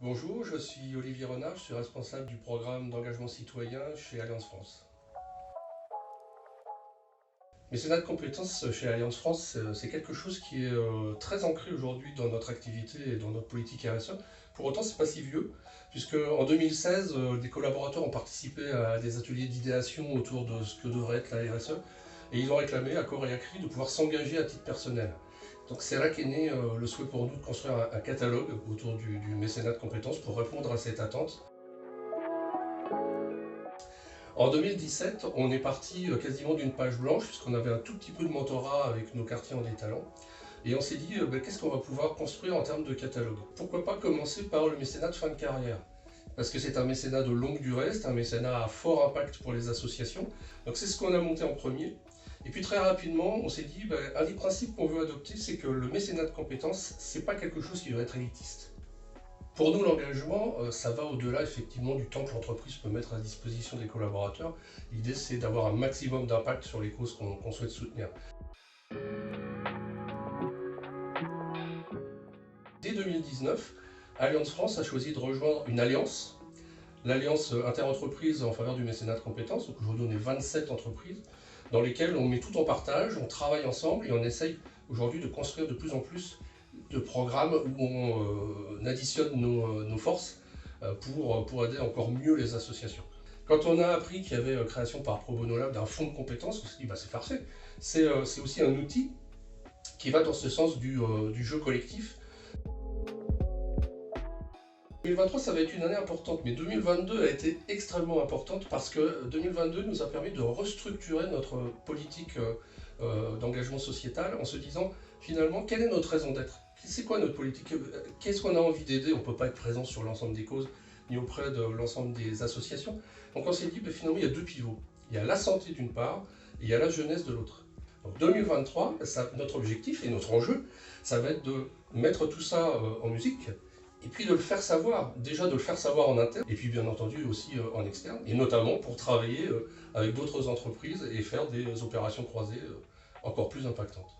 Bonjour, je suis Olivier Renard, je suis responsable du programme d'engagement citoyen chez Alliance France. Mécénat de compétences chez Alliance France, c'est quelque chose qui est très ancré aujourd'hui dans notre activité et dans notre politique RSE. Pour autant, c'est pas si vieux, puisque en 2016, des collaborateurs ont participé à des ateliers d'idéation autour de ce que devrait être la RSE, et ils ont réclamé à corps et à cri de pouvoir s'engager à titre personnel. Donc c'est là qu'est né le souhait pour nous de construire un catalogue autour du mécénat de compétences pour répondre à cette attente. En 2017, on est parti quasiment d'une page blanche, puisqu'on avait un tout petit peu de mentorat avec nos quartiers en détalent. Et on s'est dit, qu'est-ce qu'on va pouvoir construire en termes de catalogue? Pourquoi pas commencer par le mécénat de fin de carrière? Parce que c'est un mécénat de longue durée, c'est un mécénat à fort impact pour les associations. Donc c'est ce qu'on a monté en premier. Et puis très rapidement, on s'est dit, un des principes qu'on veut adopter, c'est que le mécénat de compétences, c'est pas quelque chose qui doit être élitiste. Pour nous, l'engagement, ça va au-delà effectivement du temps que l'entreprise peut mettre à disposition des collaborateurs. L'idée, c'est d'avoir un maximum d'impact sur les causes qu'on souhaite soutenir. Dès 2019, Alliance France a choisi de rejoindre une alliance, l'Alliance interentreprise en faveur du mécénat de compétences. Donc aujourd'hui, on est 27 entreprises dans lesquelles on met tout en partage, on travaille ensemble et on essaye aujourd'hui de construire de plus en plus de programmes où on additionne nos forces pour aider encore mieux les associations. Quand on a appris qu'il y avait création par Pro Bono Lab d'un fonds de compétences, on s'est dit c'est parfait. C'est aussi un outil qui va dans ce sens du jeu collectif. 2023, ça va être une année importante, mais 2022 a été extrêmement importante parce que 2022 nous a permis de restructurer notre politique d'engagement sociétal en se disant finalement quelle est notre raison d'être, c'est quoi notre politique, qu'est-ce qu'on a envie d'aider. On ne peut pas être présent sur l'ensemble des causes ni auprès de l'ensemble des associations. Donc on s'est dit finalement il y a deux pivots, il y a la santé d'une part et il y a la jeunesse de l'autre. Donc 2023, notre objectif et notre enjeu, ça va être de mettre tout ça en musique. Et puis de le faire savoir, déjà de le faire savoir en interne, et puis bien entendu aussi en externe, et notamment pour travailler avec d'autres entreprises et faire des opérations croisées encore plus impactantes.